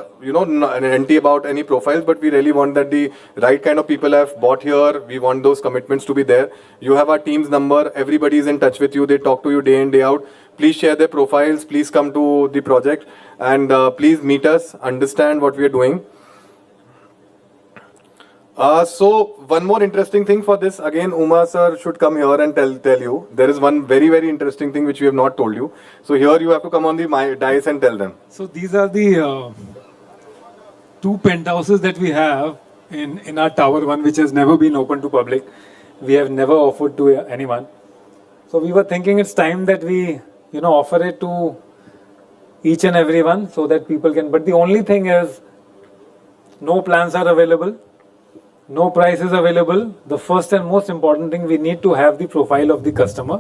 anti about any profiles, but we really want that the right kind of people have bought here. We want those commitments to be there. You have our team's number. Everybody is in touch with you. They talk to you day in day out. Please share their profiles. Please come to the project and please meet us, understand what we are doing. So one more interesting thing for this, again Uma sir should come here and tell you. There is one very interesting thing which we have not told you. So here you have to come on the dais and tell them. So these are the 2 penthouses that we have in our tower, one which has never been open to public. We have never offered to anyone. So we were thinking it's time that we offer it to each and everyone so that people can, but the only thing is no plans are available. No price is available. The first and most important thing, we need to have the profile of the customer.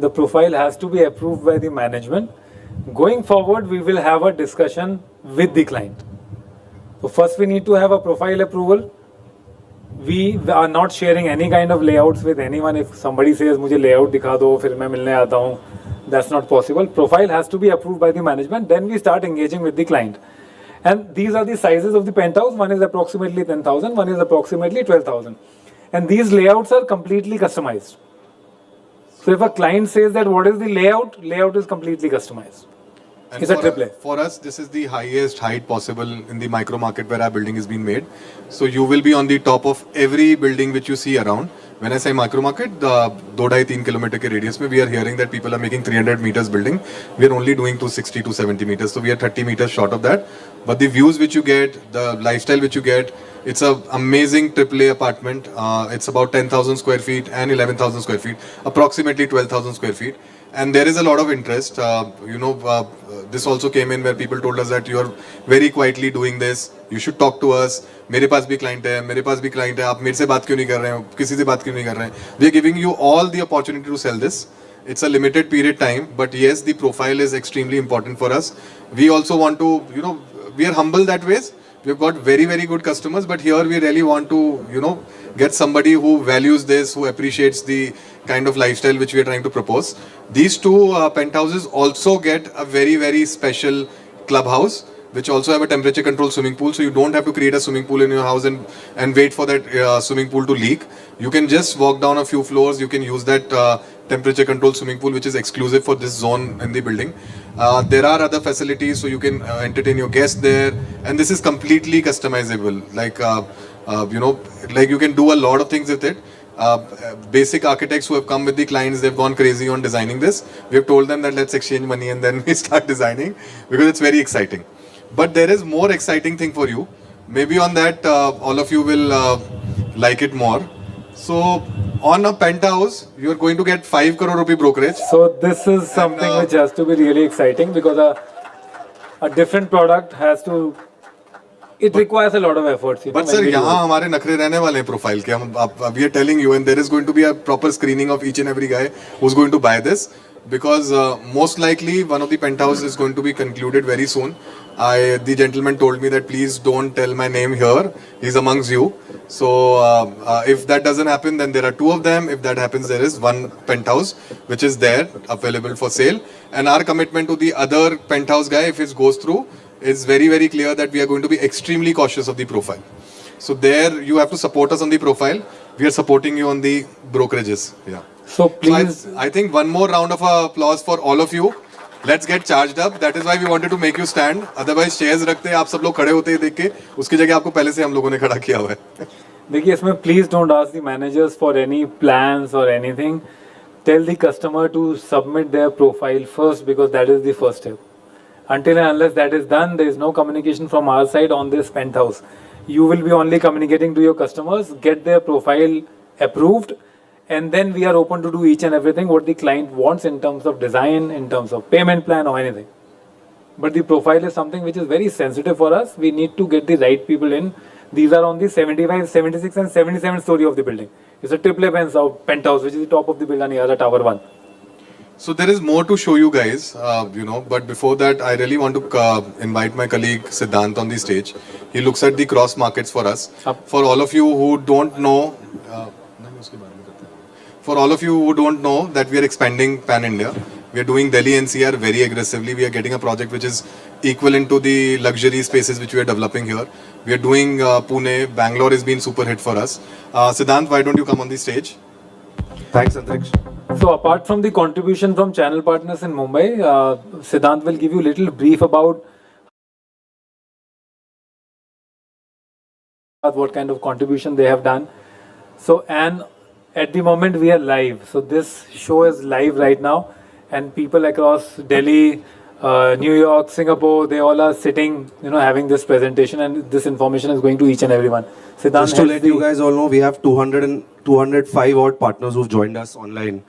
The profile has to be approved by the management. Going forward, we will have a discussion with the client. So first we need to have a profile approval. We are not sharing any kind of layouts with anyone. If somebody says, "मुझे layout दिखा दो, फिर मैं मिलने आता हूँ," that's not possible. Profile has to be approved by the management. Then we start engaging with the client. And these are the sizes of the penthouse. One is approximately 10,000, one is approximately 12,000. And these layouts are completely customized. So if a client says that what is the layout, layout is completely customized. And it's a triple A. For us, this is the highest height possible in the micro market where our building is being made. So you will be on the top of every building which you see around. When I say micro market, the 2.5-3 kilometer के radius में, we are hearing that people are making 300 meters building. We are only doing 260 to 70 meters, so we are 30 meters short of that. But the views which you get, the lifestyle which you get, it's a amazing AAA apartment. It's about 10,000 square feet and 11,000 square feet, approximately 12,000 square feet. And there is a lot of interest. This also came in where people told us that you are very quietly doing this. You should talk to us. मेरे पास भी client है, मेरे पास भी client है. आप मेरे से बात क्यों नहीं कर रहे हैं? किसी से बात क्यों नहीं कर रहे हैं? We are giving you all the opportunity to sell this. It's a limited period time, but yes, the profile is extremely important for us. We also want to, we are humble that ways. We've got very good customers, but here we really want to, get somebody who values this, who appreciates the kind of lifestyle which we are trying to propose. These 2 penthouses also get a very special clubhouse, which also have a temperature controlled swimming pool, so you don't have to create a swimming pool in your house and wait for that swimming pool to leak. You can just walk down a few floors, you can use that temperature controlled swimming pool which is exclusive for this zone in the building. There are other facilities, so you can entertain your guests there, and this is completely customizable. Like you can do a lot of things with it. Basic architects who have come with the clients, they've gone crazy on designing this. We have told them that let's exchange money and then we start designing because it's very exciting. But there is more exciting thing for you. Maybe on that all of you will like it more. So on a penthouse, you are going to get 5 crore rupee brokerage. So this is something which has to be really exciting because a different product has to. It requires a lot of efforts. But sir, यहाँ हमारे नखरे रहने वाले हैं profile के. We are telling you, and there is going to be a proper screening of each and every guy who's going to buy this, because most likely one of the penthouse is going to be concluded very soon. The gentleman told me that please don't tell my name here. He's amongst you. So if that doesn't happen, then there are 2 of them. If that happens, there is 1 penthouse which is there available for sale. And our commitment to the other penthouse guy, if it goes through, is very clear that we are going to be extremely cautious of the profile. So there you have to support us on the profile. We are supporting you on the brokerages. Yeah. So please. So I think one more round of applause for all of you. Let's get charged up. That is why we wanted to make you stand. Otherwise chairs रखते आप सब लोग खड़े होते हैं देख के. उसकी जगह आपको पहले से हम लोगों ने खड़ा किया हुआ है. देखिए इसमें please don't ask the managers for any plans or anything. Tell the customer to submit their profile first because that is the first step. Until and unless that is done, there is no communication from our side on this penthouse. You will be only communicating to your customers, get their profile approved, and then we are open to do each and everything what the client wants in terms of design, in terms of payment plan or anything. But the profile is something which is very sensitive for us. We need to get the right people in. These are on the 75, 76 and 77 story of the building. It's a triple penthouse, which is the top of the building, Niyaara Tower 1. So there is more to show you guys, but before that, I really want to invite my colleague Siddhant on the stage. He looks at the cross markets for us. For all of you who don't know, that we are expanding pan-India. We are doing Delhi NCR very aggressively. We are getting a project which is equivalent to the luxury spaces which we are developing here. We are doing Pune, Bangalore has been super hit for us. Siddhant, why don't you come on the stage? Thanks, Antriksh. So apart from the contribution from channel partners in Mumbai, Siddhant will give you a little brief about what kind of contribution they have done. So, and at the moment we are live. So this show is live right now, and people across Delhi, New York, Singapore, they all are sitting, having this presentation, and this information is going to each and everyone. Siddhant, Just to let you guys all know, we have 205 odd partners who've joined us online.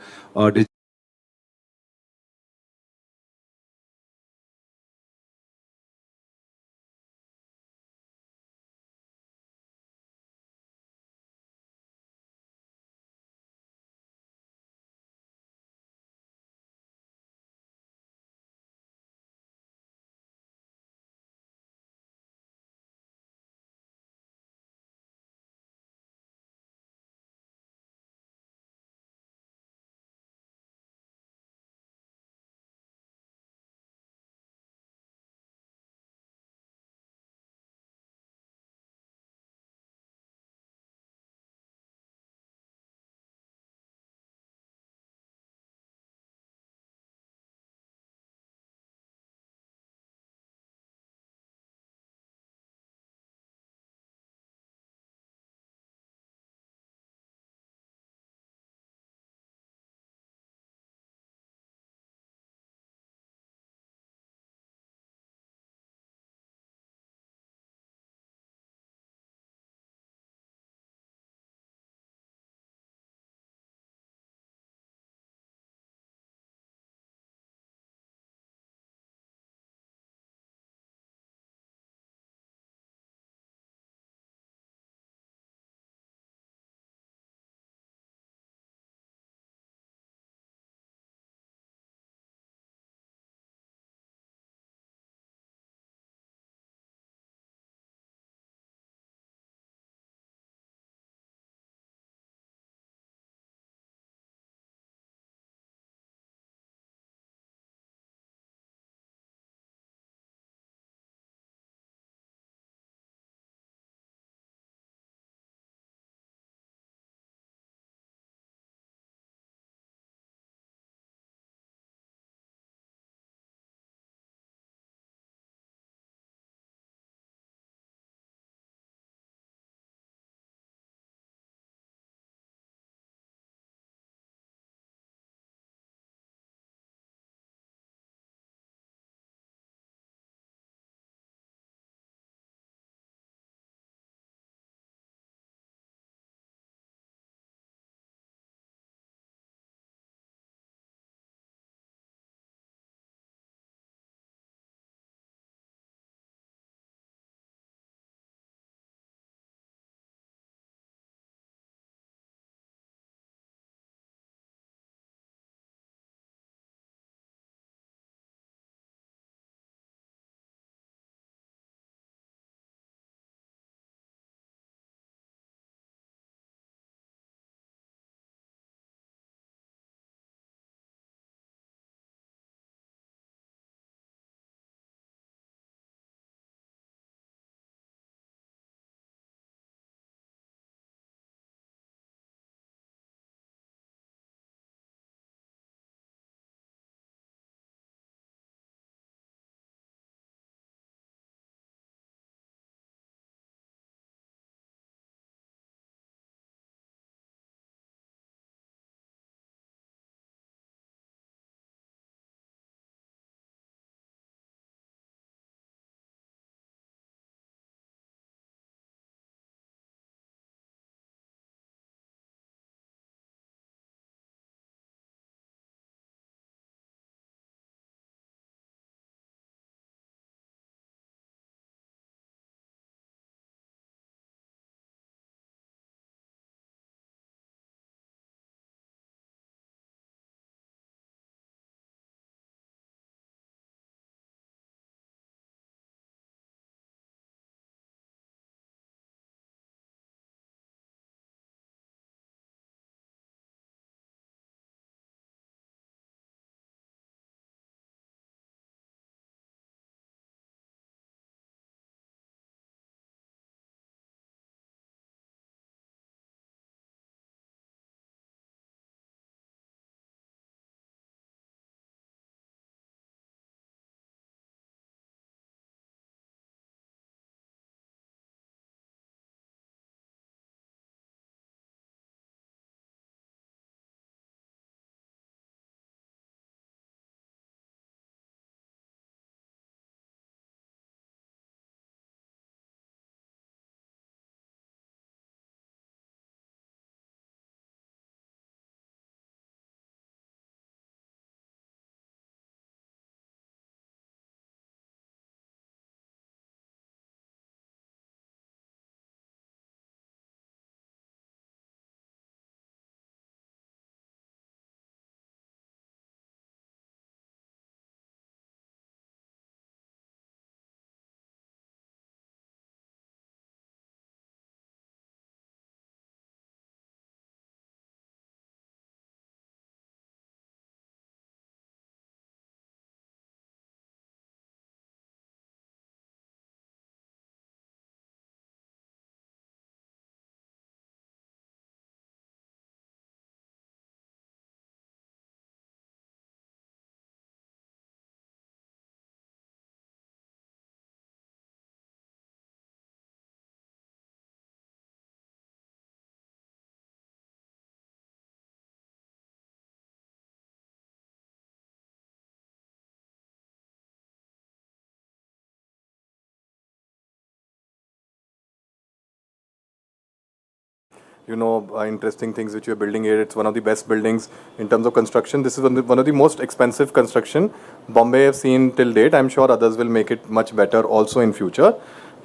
interesting things which we are building here. It's one of the best buildings in terms of construction. This is one of the most expensive construction Bombay have seen till date. I'm sure others will make it much better also in future.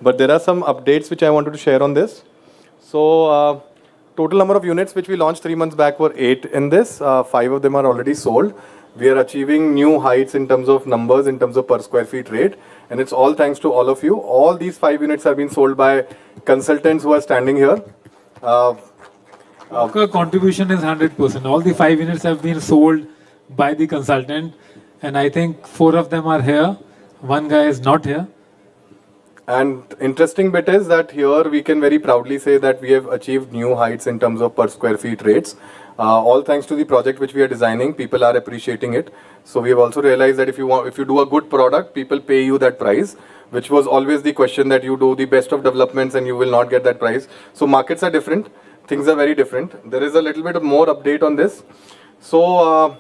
But there are some updates which I wanted to share on this. So total number of units which we launched 3 months back were 8 in this. 5 of them are already sold. We are achieving new heights in terms of numbers, in terms of per square feet rate. And it's all thanks to all of you. All these 5 units have been sold by consultants who are standing here. Our contribution is 100%. All the 5 units have been sold by the consultant, and I think 4 of them are here. 1 guy is not here. And interesting bit is that here we can very proudly say that we have achieved new heights in terms of per square feet rates. All thanks to the project which we are designing. People are appreciating it. So we have also realized that if you do a good product, people pay you that price, which was always the question, that you do the best of developments and you will not get that price. So markets are different. Things are very different. There is a little bit of more update on this. So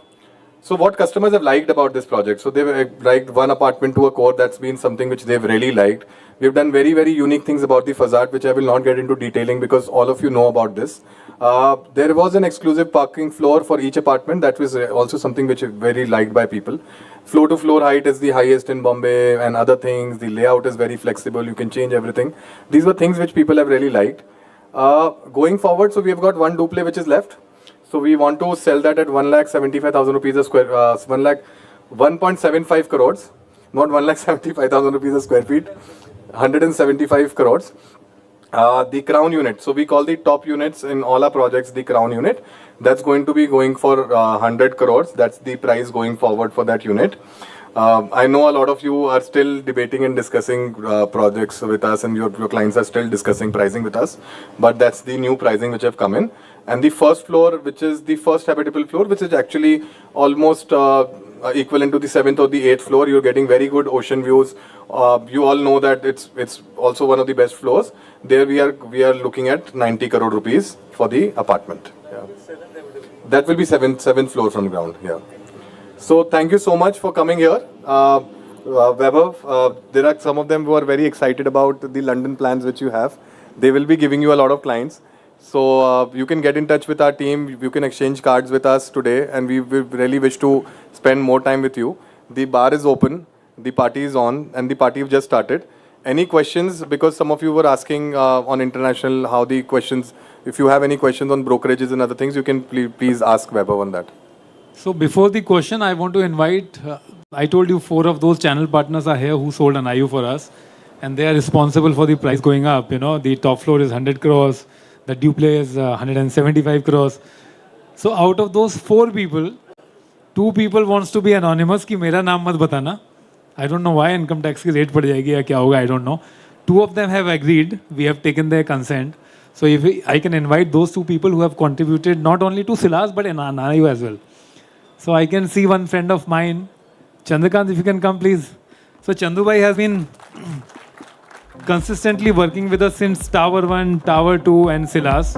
what customers have liked about this project? So they've liked 1 apartment to a core. That's been something which they've really liked. We've done very, very unique things about the facade, which I will not get into detailing because all of you know about this. There was an exclusive parking floor for each apartment. That was also something which is very liked by people. Floor to floor height is the highest in Bombay and other things. The layout is very flexible. You can change everything. These were things which people have really liked. Going forward, so we have got 1 duplex which is left. So we want to sell that at 1,75,000 rupees a square, 1.75 crores, not 1,75,000 rupees a square feet, 175 crores. The crown unit, so we call the top units in all our projects the crown unit. That's going to be going for 100 crores. That's the price going forward for that unit. I know a lot of you are still debating and discussing projects with us, and your clients are still discussing pricing with us, but that's the new pricing which have come in. And the first floor, which is the first habitable floor, which is actually almost equivalent to the 7th or the 8th floor, you're getting very good ocean views. You all know that it's also one of the best floors. There we are looking at 90 crore rupees for the apartment. Yeah. That will be seventh floor from ground. Yeah. So thank you so much for coming here. Vaibhav, there are some of them who are very excited about the London plans which you have. They will be giving you a lot of clients. So you can get in touch with our team. You can exchange cards with us today, and we really wish to spend more time with you. The bar is open, the party is on, and the party have just started. Any questions? Because some of you were asking on international how the questions. If you have any questions on brokerages and other things, you can please ask Vaibhav on that. So before the question, I want to invite, I told you 4 of those channel partners are here who sold an IU for us, and they are responsible for the price going up. The top floor is 100 crores, the duplex is 175 crores. So out of those 4 people, 2 people wants to be anonymous कि मेरा नाम मत बताना. I don't know why income tax की rate पड़ जाएगी या क्या होगा, I don't know. 2 of them have agreed. We have taken their consent. So if I can invite those 2 people who have contributed not only to Silas but in Anayu as well. So I can see one friend of mine, Chandrakant, if you can come please. So Chandu bhai has been consistently working with us since Tower 1, Tower 2 and Silas.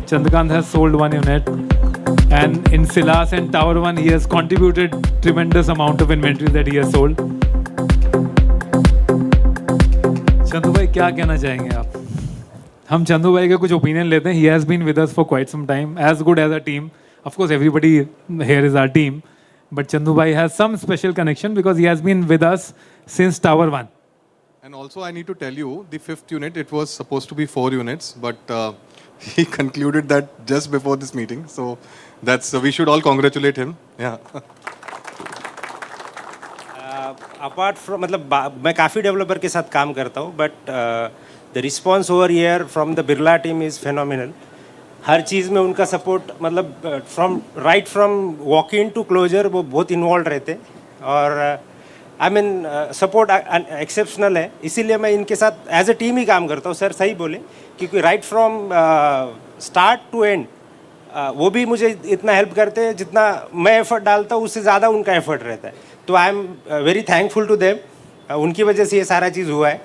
Chandrakant has sold 1 unit. And in Silas and Tower 1, he has contributed tremendous amount of inventory that he has sold. Chandu bhai, क्या कहना चाहेंगे आप? हम चंदू भाई का कुछ opinion लेते हैं. He has been with us for quite some time, as good as a team. Of course, everybody here is our team, but Chandu bhai has some special connection because he has been with us since Tower 1. And also, I need to tell you, the 5th unit, it was supposed to be 4 units, but he concluded that just before this meeting. So we should all congratulate him. Yeah. Apart from, मतलब मैं काफ़ी developer के साथ काम करता हूँ, but the response over here from the Birla team is phenomenal. हर चीज़ में उनका सपोर्ट, मतलब right from walk in to closure वो बहुत इन्वॉल्व रहते और I mean सपोर्ट एक्सेप्शनल है. इसीलिए मैं इनके साथ एज ए टीम ही काम करता हूँ. सर सही बोले, क्योंकि right from start to end वो भी मुझे इतना हेल्प करते हैं जितना मैं एफर्ट डालता हूँ, उससे ज़्यादा उनका एफर्ट रहता है. तो I am very thankful to them. उनकी वजह से ये सारा चीज़ हुआ है.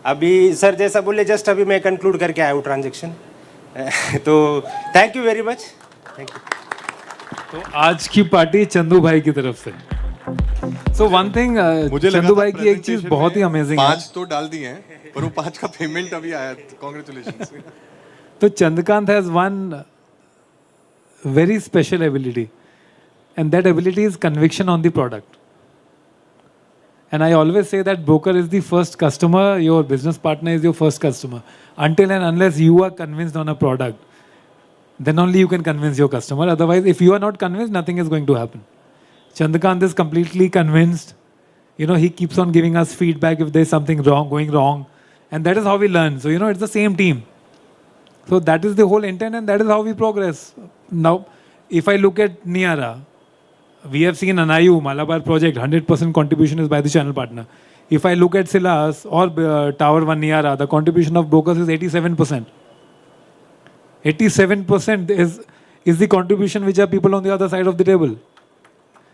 अभी सर जैसा बोले, जस्ट अभी मैं कंक्लूड करके आया हूँ ट्रांजेक्शन. तो thank you very much. Thank you. तो आज की पार्टी चंदू भाई की तरफ से. सो वन थिंग, चंदू भाई की एक चीज बहुत ही अमेजिंग है. 5 तो डाल दिए हैं, पर वो 5 का पेमेंट अभी आया. Congratulations. So Chandrakant has one very special ability, and that ability is conviction on the product. And I always say that broker is the first customer, your business partner is your first customer. Until and unless you are convinced on a product, then only you can convince your customer. Otherwise, if you are not convinced, nothing is going to happen. Chandrakant is completely convinced. You know, he keeps on giving us feedback if there's something wrong, going wrong. And that is how we learn. So, you know, it's the same team. So that is the whole intent and that is how we progress. Now, if I look at Niyaara, we have seen Anayu, Malabar project, 100% contribution is by the channel partner. If I look at Silas or Tower 1 Niyaara, the contribution of brokers is 87%. 87% is the contribution which are people on the other side of the table.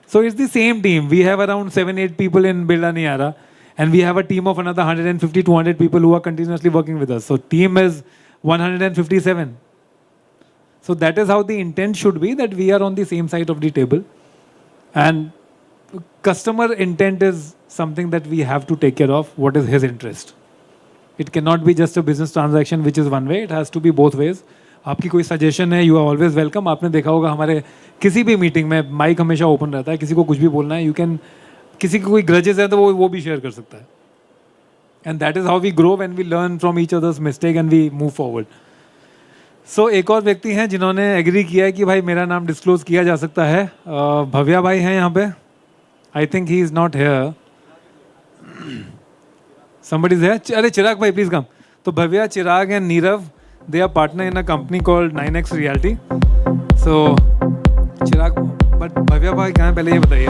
So it's the same team. We have around 7-8 people in Birla Niyaara, and we have a team of another 150-200 people who are continuously working with us. So team is 157. So that is how the intent should be, that we are on the same side of the table. And customer intent is something that we have to take care of. What is his interest? It cannot be just a business transaction which is one way. It has to be both ways. आपकी कोई suggestion है, you are always welcome. आपने देखा होगा हमारे किसी भी meeting में माइक हमेशा ओपन रहता है. किसी को कुछ भी बोलना है, यू कैन, किसी को कोई ग्रजेस है तो वो भी शेयर कर सकता है. And that is how we grow when we learn from each others mistake and we move forward. So एक और व्यक्ति हैं जिन्होंने एग्री किया है कि भाई मेरा नाम डिस्क्लोज किया जा सकता है. भव्या भाई हैं यहाँ पे. I think he is not here. Somebody is here. अरे चिराग भाई प्लीज कम. तो Bhavya, Chirag and Nirav, they are partner in a company called 9X Realty. So Chirag, but Bhavya भाई कहाँ हैं पहले ये बताइए.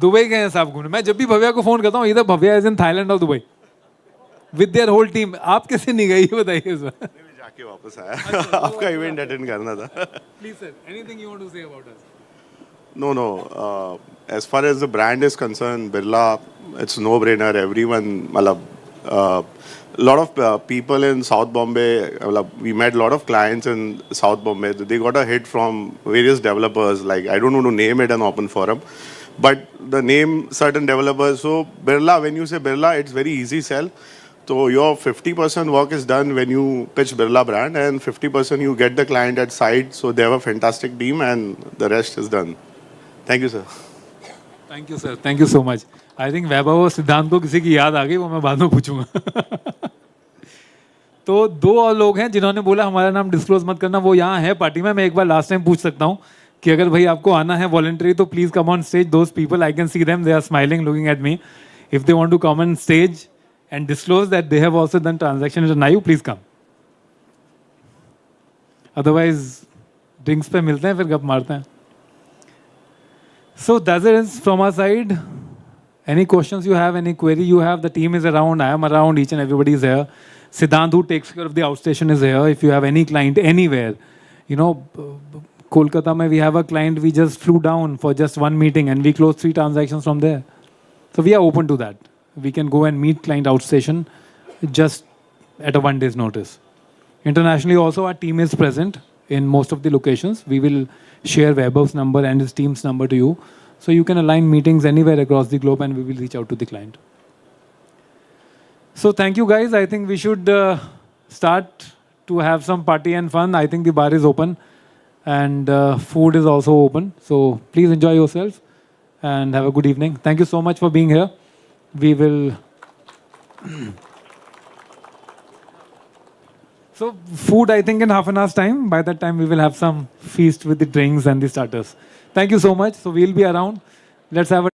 दुबई गए हैं साहब घूमने. मैं जब भी भव्या को फोन करता हूँ, इधर भव्या इज इन थाईलैंड और Dubai with their whole team. आप कैसे नहीं गए ये बताइए इस बार. जाके वापस आया. आपका इवेंट अटेंड करना था. Please sir, anything you want to say about us. No. As far as the brand is concerned, Birla, it's no brainer. Everyone, a lot of people in South Bombay, we met a lot of clients in South Bombay. They got a hit from various developers. Like, I don't want to name it an open forum, but the name certain developers. So Birla, when you say Birla, it's very easy sell. So your 50% work is done when you pitch Birla brand, and 50% you get the client at site. So they have a fantastic team, and the rest is done. Thank you, sir. Thank you sir, thank you so much. I think Vaibhav और सिद्धांत को किसी की याद आ गई, वो मैं बाद में पूछूंगा. तो दो और लोग हैं जिन्होंने बोला हमारा नाम डिस्क्लोज मत करना. वो यहाँ है पार्टी में. मैं एक बार लास्ट टाइम पूछ सकता हूँ कि अगर भाई आपको आना है वॉलंटरी तो please come on stage. Those people I can see them, they are smiling looking at me. If they want to come on stage and disclose that they have also done transaction with नायू, please come. Otherwise drinks पे मिलते हैं, फिर गप मारते हैं. So that's it from our side. Any questions you have, any query you have, the team is around, I am around, each and everybody is here. Siddhant, who takes care of the outstation, is here. If you have any client anywhere, you know, Kolkata mein we have a client, we just flew down for just one meeting and we closed 3 transactions from there. So we are open to that. We can go and meet client outstation just at a 1 day's notice. Internationally also our team is present in most of the locations. We will share Vaibhav's number and his team's number to you. So you can align meetings anywhere across the globe and we will reach out to the client. So thank you guys. I think we should start to have some party and fun. I think the bar is open and food is also open. So please enjoy yourself and have a good evening. Thank you so much for being here. We will... So food, I think in half an hour's time. By that time, we will have some feast with the drinks and the starters. Thank you so much. So we'll be around. Let's have a